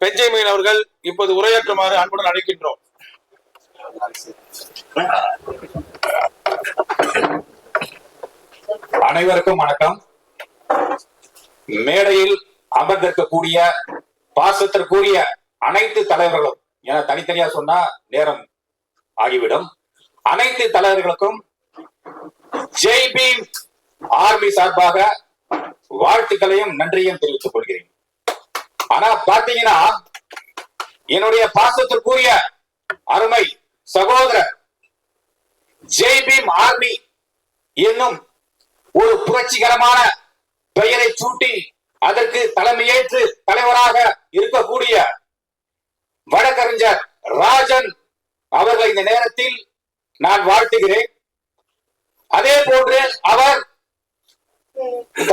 Benjamin அவர்கள் இப்போது உரையாற்றுமாறு அன்புடன் அழைக்கின்றோம். அனைவருக்கும் வணக்கம். மேடையில் அமர்ந்திருக்கக்கூடிய பாசத்திற்குரிய அனைத்து தலைவர்களும் என தனித்தனியா சொன்னா நேரம் ஆகிவிடும். அனைத்து தலைவர்களுக்கும் ஜெய் பீம் ஆர்மி சார்பாக வாழ்த்துக்களையும் நன்றியும் தெரிவித்துக் கொள்கிறேன். ஆனா பாத்தீங்கன்னா என்னுடைய பாசத்திற்குரிய அருமை சகோதரர் ஜெய் பீம் ஆர்மி என்னும் ஒரு புரட்சிகரமான பெயரை சூட்டி அதற்கு தலைமையேற்று தலைவராக இருக்கக்கூடிய வழக்கறிஞர் ராஜன் அவர்களை இந்த நேரத்தில் நான் வாழ்த்துகிறேன். அதே போன்று அவர்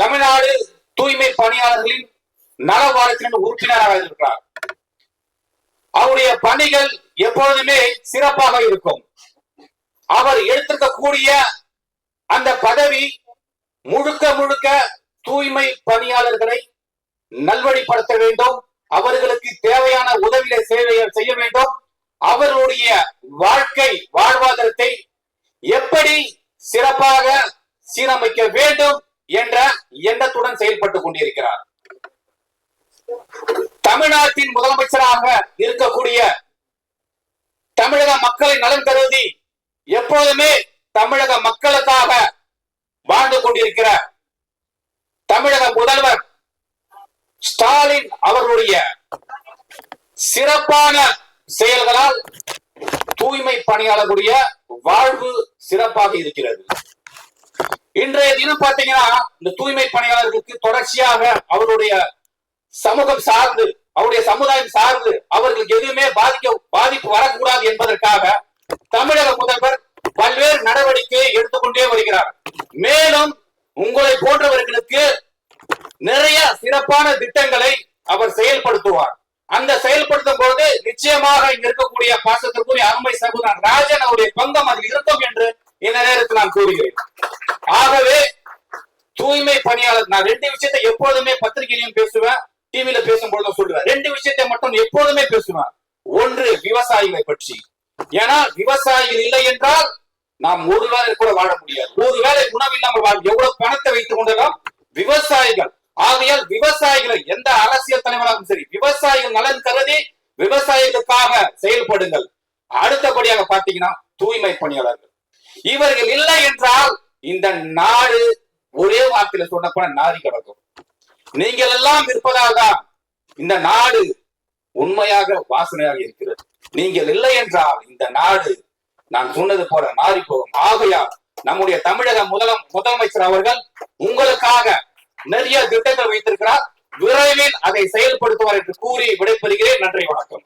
தமிழ்நாடு தூய்மை பணியாளர்களின் நல வாரியத்தின் உறுப்பினராக இருக்கிறார். அவருடைய பணிகள் எப்பொழுதுமே சிறப்பாக இருக்கும். அவர் எடுத்திருக்கக்கூடிய அந்த பதவி முழுக்க முழுக்க தூய்மை பணியாளர்களை நல்வழிப்படுத்த வேண்டும், அவர்களுக்கு தேவையான உதவிகளை செய்ய வேண்டும், அவர்களுடைய வாழ்க்கை வாழ்வாதாரத்தை எப்படி சிறப்பாக சீரமைக்க வேண்டும் என்ற எண்ணத்துடன் செயல்பட்டுக் கொண்டிருக்கிறார். தமிழ்நாட்டின் முதலமைச்சராக இருக்கக்கூடிய தமிழக மக்களை நலன் கருதி எப்போதுமே தமிழக மக்களுக்காக வாழ்ந்து கொண்டிருக்கிற தமிழக முதல்வர் ஸ்டாலின் அவர்களுடைய சிறப்பான செயல்களால் தூய்மை பணியாளர்களுடைய வாழ்வு சிறப்பாக இருக்கிறது. இன்றைய தினம் பார்த்தீங்கன்னா இந்த தூய்மை பணியாளர்களுக்கு தொடர்ச்சியாக அவருடைய சமூகம் சார்ந்து அவருடைய சமுதாயம் சார்ந்து அவர்களுக்கு எதுவுமே பாதிப்பு வரக்கூடாது என்பதற்காக தமிழக முதல்வர் பல்வேறு நடவடிக்கையை எடுத்துக்கொண்டே வருகிறார். மேலும் உங்களை போன்றவர்களுக்கு நிறைய சிறப்பான திட்டங்களை அவர் செயல்படுத்துவார். அந்த செயல்படுத்தும் போது நிச்சயமாக இங்க இருக்கக்கூடிய பாசத்திற்குரிய அருமை சகோதரன் ராஜன் அவருடைய பங்கம் அதில் இருக்கும் என்று இந்த நேரத்தில் நான் கூறுகிறேன். ஆகவே தூய்மை பணியாளர், நான் ரெண்டு விஷயத்தை எப்போதுமே பத்திரிகையிலும் பேசுவேன், டிவியில பேசும்பொழுதும் சொல்லுவேன். ரெண்டு விஷயத்தை மட்டும் எப்போதுமே பேசுவேன். ஒன்று விவசாயிகளை பற்றி. ஏன்னா விவசாயிகள் இல்லை என்றால் நாம் ஒரு வேளை கூட வாழ முடியாது. ஒரு வேளை உணவு இல்லாமல் எவ்வளவு பணத்தை வைத்துக் கொண்டெல்லாம் விவசாயிகள். ஆகையால் விவசாயிகளை எந்த அரசியல் தலைவராகவும் சரி விவசாயிகள் நலன் கருதி விவசாயிகளுக்காக செயல்படுங்கள். அடுத்தபடியாக பாத்தீங்கன்னா தூய்மை பணியாளர்கள், இவர்கள் இல்லை என்றால் இந்த நாடு ஒரே வார்த்தையில சொன்ன போன நாரி கிடக்கும். நீங்கள் எல்லாம் இருப்பதால் தான் இந்த நாடு உண்மையாக வாசனையாக இருக்கிறது. நீங்கள் இல்லை என்றால் இந்த நாடு நான் சொன்னது போல மாறி போகும். ஆகையால் நம்முடைய தமிழக முதலமைச்சர் அவர்கள் உங்களுக்காக நிறைய திட்டங்கள் வைத்திருக்கிறார். விரைவில் அதை செயல்படுத்துவார் என்று கூறி விடைபெறுகிறேன். நன்றி, வணக்கம்.